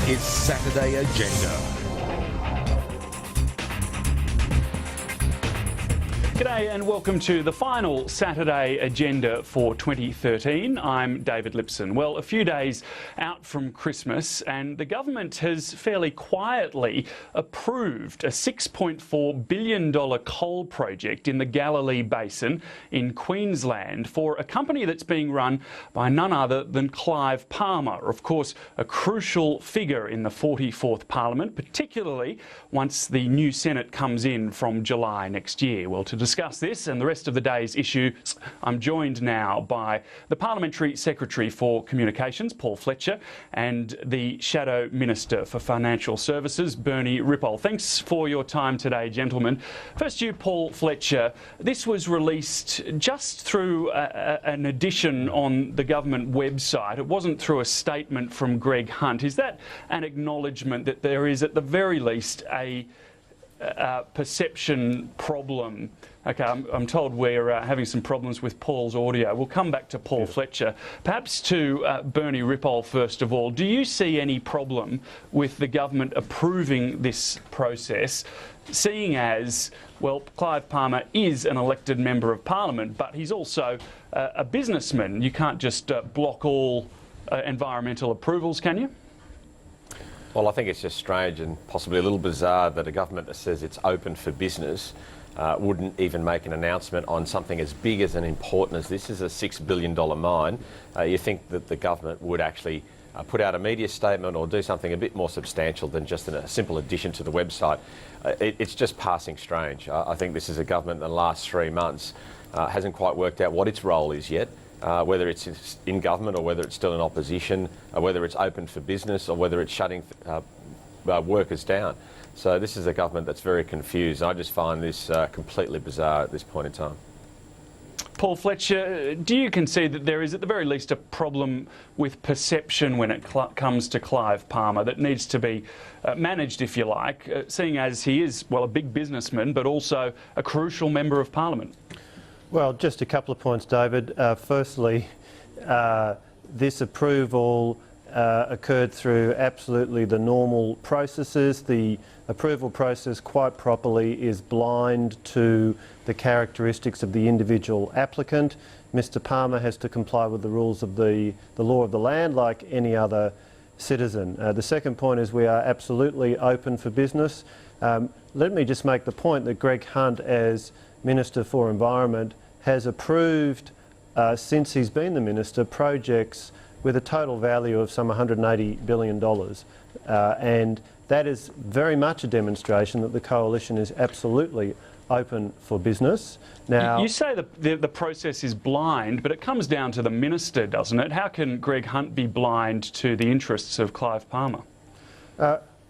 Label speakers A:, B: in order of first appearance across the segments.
A: is Saturday Agenda.
B: G'day and welcome to the final Saturday Agenda for 2013. I'm David Lipson. Well, a few days out from Christmas and the government has fairly quietly approved a $6.4 billion coal project in the Galilee Basin in Queensland for a company that's being run by none other than Clive Palmer, of course a crucial figure in the 44th Parliament, particularly once the new Senate comes in from July next year. Well, to discuss this and the rest of the day's issues, I'm joined now by the Parliamentary Secretary for Communications, Paul Fletcher, and the Shadow Minister for Financial Services, Bernie Ripoll. Thanks for your time today, gentlemen. First you, Paul Fletcher. This was released just through an edition on the government website. It wasn't through a statement from Greg Hunt. Is that an acknowledgement that there is at the very least a perception problem? Okay, I'm told we're having some problems with Paul's audio. We'll come back to Paul Fletcher. Perhaps to Bernie Ripoll first of all. Do you see any problem with the government approving this process, seeing as, well, Clive Palmer is an elected member of Parliament, but he's also a businessman? You can't just block all environmental approvals, can you?
C: Well, I think it's just strange and possibly a little bizarre that a government that says it's open for business wouldn't even make an announcement on something as big as and important as this is a $6 billion mine. You think that the government would actually put out a media statement or do something a bit more substantial than just a simple addition to the website. It's just passing strange. I think this is a government in the last 3 months hasn't quite worked out what its role is yet. Whether it's in government or whether it's still in opposition, whether it's open for business or whether it's shutting workers down. So this is a government that's very confused. I just find this completely bizarre at this point in time.
B: Paul Fletcher, do you concede that there is at the very least a problem with perception when it comes to Clive Palmer that needs to be managed, if you like, seeing as he is, well, a big businessman but also a crucial member of Parliament?
D: Well, just a couple of points, David. Firstly, this approval occurred through absolutely the normal processes. The approval process, quite properly, is blind to the characteristics of the individual applicant. Mr Palmer has to comply with the rules of the law of the land like any other citizen. The second point is we are absolutely open for business. Let me just make the point that Greg Hunt, as Minister for Environment, has approved, since he's been the Minister, projects with a total value of some $180 billion. And that is very much a demonstration that the Coalition is absolutely open for business. Now,
B: you say the process is blind, but it comes down to the Minister, doesn't it? How can Greg Hunt be blind to the interests of Clive Palmer?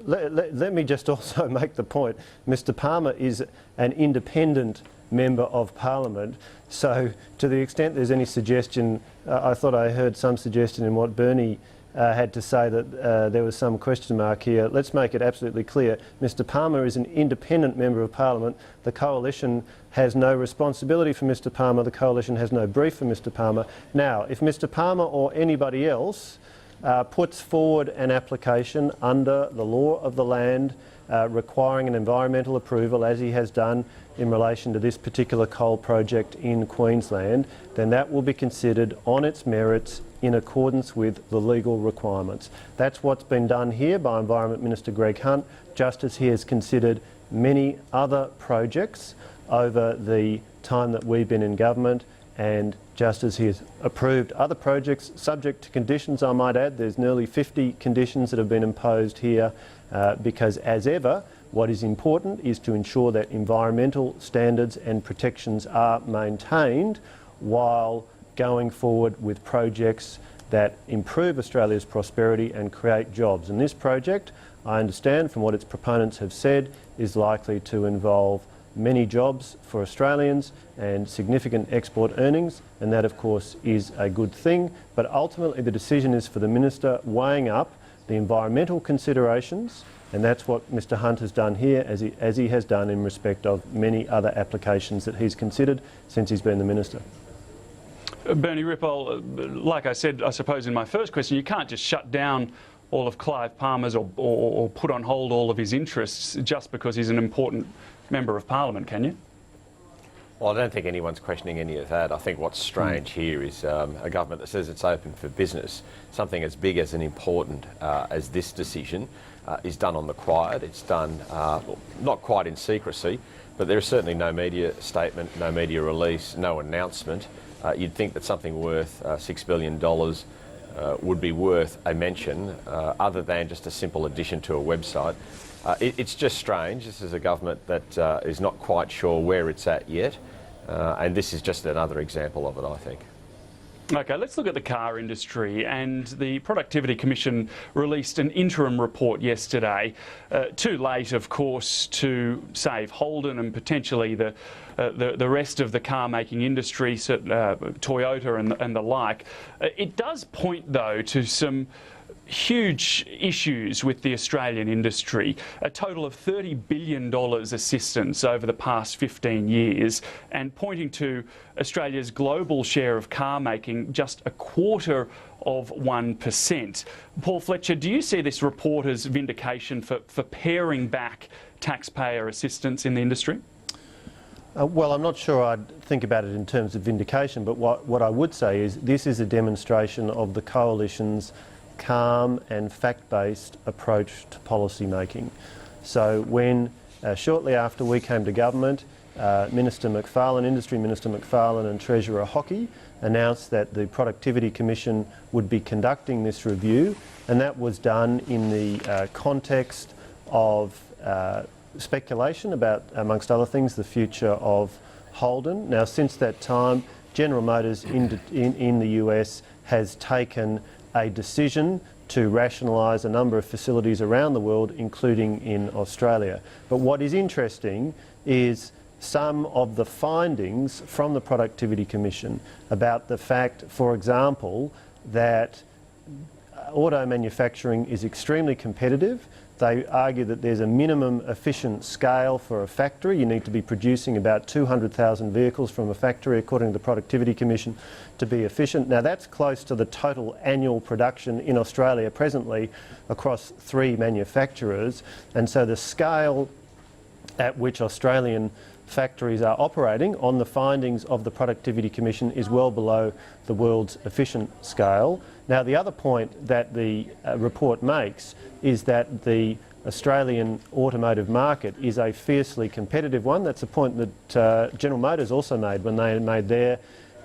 D: Let me just also make the point, Mr Palmer is an independent member of Parliament, so to the extent there's any suggestion, I thought I heard some suggestion in what Bernie had to say that there was some question mark here. Let's make it absolutely clear. Mr Palmer is an independent member of Parliament. The Coalition has no responsibility for Mr Palmer. The Coalition has no brief for Mr Palmer. Now, if Mr Palmer or anybody else puts forward an application under the law of the land requiring an environmental approval, as he has done in relation to this particular coal project in Queensland, then that will be considered on its merits in accordance with the legal requirements. That's what's been done here by Environment Minister Greg Hunt, just as he has considered many other projects over the time that we've been in government, and just as he has approved other projects subject to conditions, I might add. There's nearly 50 conditions that have been imposed here because, as ever, what is important is to ensure that environmental standards and protections are maintained while going forward with projects that improve Australia's prosperity and create jobs. And this project, I understand from what its proponents have said, is likely to involve many jobs for Australians and significant export earnings, and that of course is a good thing. But ultimately the decision is for the Minister weighing up the environmental considerations, and that's what Mr Hunt has done here, as he has done in respect of many other applications that he's considered since he's been the Minister.
B: Bernie Ripoll, like I said, I suppose in my first question, you can't just shut down all of Clive Palmer's or put on hold all of his interests just because he's an important member of Parliament, can you?
C: Well, I don't think anyone's questioning any of that. I think what's strange here is a government that says it's open for business, something as big as and important as this decision is done on the quiet. It's done well, not quite in secrecy, but there is certainly no media statement, no media release, no announcement. You'd think that something worth $6 billion would be worth a mention other than just a simple addition to a website. It's just strange. This is a government that is not quite sure where it's at yet, and this is just another example of it, I think.
B: OK, let's look at the car industry. And the Productivity Commission released an interim report yesterday. Too late, of course, to save Holden and potentially the rest of the car-making industry, Toyota and the like. It does point, though, to some huge issues with the Australian industry. A total of $30 billion assistance over the past 15 years, and pointing to Australia's global share of car making just 0.25%. Paul Fletcher, do you see this report as vindication for paring back taxpayer assistance in the industry?
D: Well, I'm not sure I'd think about it in terms of vindication, but what I would say is this is a demonstration of the Coalition's calm and fact-based approach to policy making. So when shortly after we came to government, Industry Minister McFarlane and Treasurer Hockey announced that the Productivity Commission would be conducting this review, and that was done in the context of speculation about, amongst other things, the future of Holden. Now, since that time, General Motors in the US has taken a decision to rationalise a number of facilities around the world, including in Australia. But what is interesting is some of the findings from the Productivity Commission about the fact, for example, that auto manufacturing is extremely competitive. They argue that there's a minimum efficient scale for a factory. You need to be producing about 200,000 vehicles from a factory, according to the Productivity Commission, to be efficient. Now, that's close to the total annual production in Australia presently across 3 manufacturers. And so the scale at which Australian factories are operating on the findings of the Productivity Commission is well below the world's efficient scale. Now, the other point that the report makes is that the Australian automotive market is a fiercely competitive one. That's a point that General Motors also made when they made their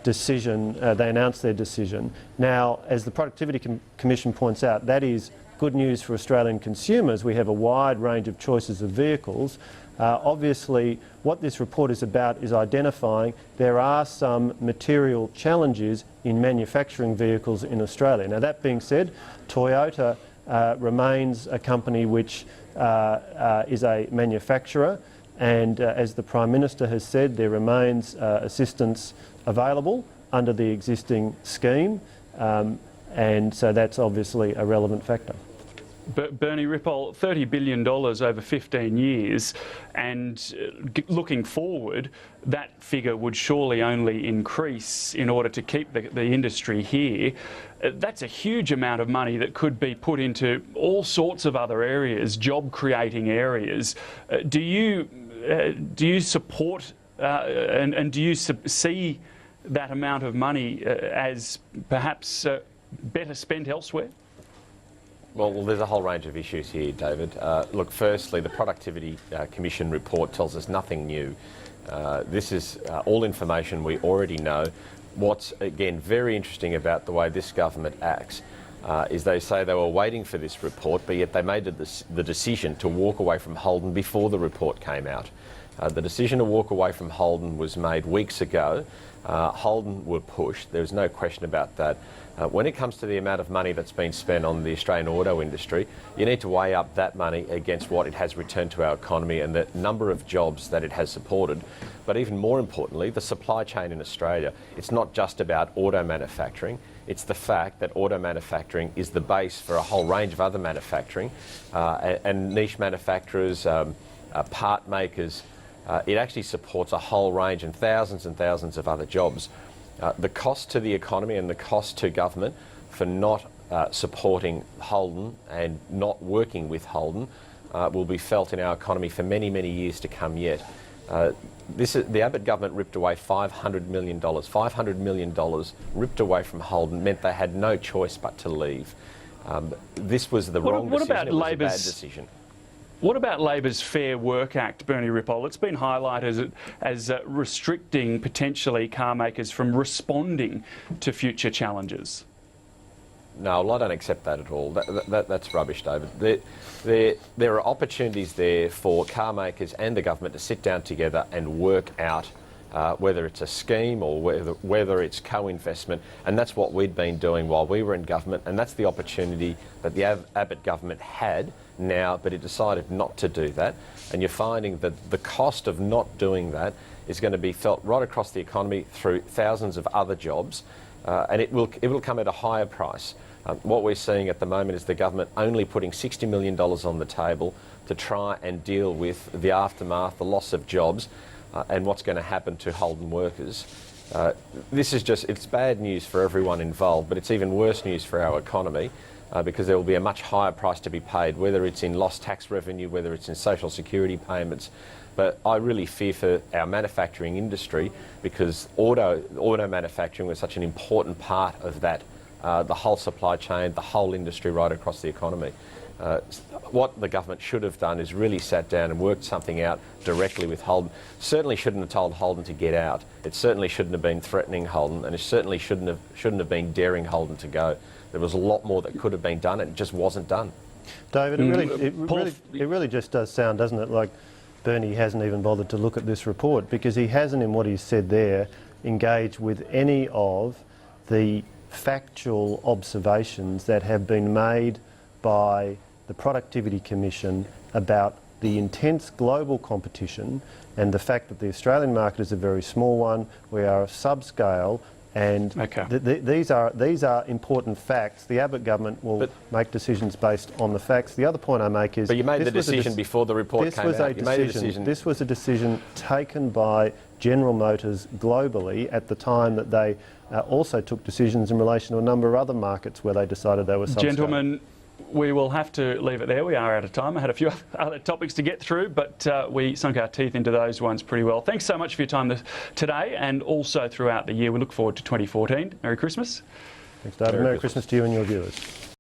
D: decision, they announced their decision. Now, as the Productivity Commission points out, that is good news for Australian consumers. We have a wide range of choices of vehicles. Obviously, what this report is about is identifying there are some material challenges in manufacturing vehicles in Australia. Now, that being said, Toyota remains a company which is a manufacturer, and as the Prime Minister has said, there remains assistance available under the existing scheme, and so that's obviously a relevant factor.
B: Bernie Ripoll, $30 billion over 15 years, and looking forward, that figure would surely only increase in order to keep the industry here. That's a huge amount of money that could be put into all sorts of other areas, job-creating areas. Do you support and do you see that amount of money as perhaps better spent elsewhere?
C: Well, there's a whole range of issues here, David. Look, firstly, the Productivity Commission report tells us nothing new. This is all information we already know. What's, again, very interesting about the way this government acts is they say they were waiting for this report, but yet they made the decision to walk away from Holden before the report came out. The decision to walk away from Holden was made weeks ago. Holden were pushed. There's no question about that. When it comes to the amount of money that's been spent on the Australian auto industry, you need to weigh up that money against what it has returned to our economy and the number of jobs that it has supported. But even more importantly, the supply chain in Australia. It's not just about auto manufacturing. It's the fact that auto manufacturing is the base for a whole range of other manufacturing and niche manufacturers, part makers. It actually supports a whole range and thousands of other jobs. The cost to the economy and the cost to government for not supporting Holden and not working with Holden will be felt in our economy for many, many years to come yet. The Abbott government ripped away $500 million. $500 million ripped away from Holden meant they had no choice but to leave. This was the wrong decision. It was a bad decision.
B: What about Labor's Fair Work Act, Bernie Ripoll? It's been highlighted as restricting potentially car makers from responding to future challenges.
C: No, well, I don't accept that at all. That's rubbish, David. There are opportunities there for car makers and the government to sit down together and work out whether it's a scheme or whether it's co-investment, and that's what we'd been doing while we were in government, and that's the opportunity that the Abbott government had now, but it decided not to do that. And you're finding that the cost of not doing that is going to be felt right across the economy through thousands of other jobs, and it will come at a higher price. What we're seeing at the moment is the government only putting $60 million on the table to try and deal with the aftermath, the loss of jobs, and what's going to happen to Holden workers. This is it's bad news for everyone involved, but it's even worse news for our economy because there will be a much higher price to be paid, whether it's in lost tax revenue, whether it's in social security payments. But I really fear for our manufacturing industry because auto manufacturing was such an important part of that, the whole supply chain, the whole industry right across the economy. What the government should have done is really sat down and worked something out directly with Holden. Certainly shouldn't have told Holden to get out. It certainly shouldn't have been threatening Holden, and it certainly shouldn't have been daring Holden to go. There was a lot more that could have been done, and it just wasn't done.
D: David, it really just does sound, doesn't it, like Bernie hasn't even bothered to look at this report, because he hasn't, in what he's said there, engaged with any of the factual observations that have been made by the Productivity Commission about the intense global competition and the fact that the Australian market is a very small one. We are subscale, and these are important facts. The Abbott government will make decisions based on the facts. The other point I make is...
C: But you made the decision before the report came out. You made a decision.
D: This was a decision taken by General Motors globally at the time that they also took decisions in relation to a number of other markets where they decided they were subscale.
B: Gentlemen, we will have to leave it there. We are out of time. I had a few other topics to get through, but we sunk our teeth into those ones pretty well. Thanks so much for your time today and also throughout the year. We look forward to 2014. Merry Christmas.
D: Thanks, David. Merry Christmas to you and your viewers.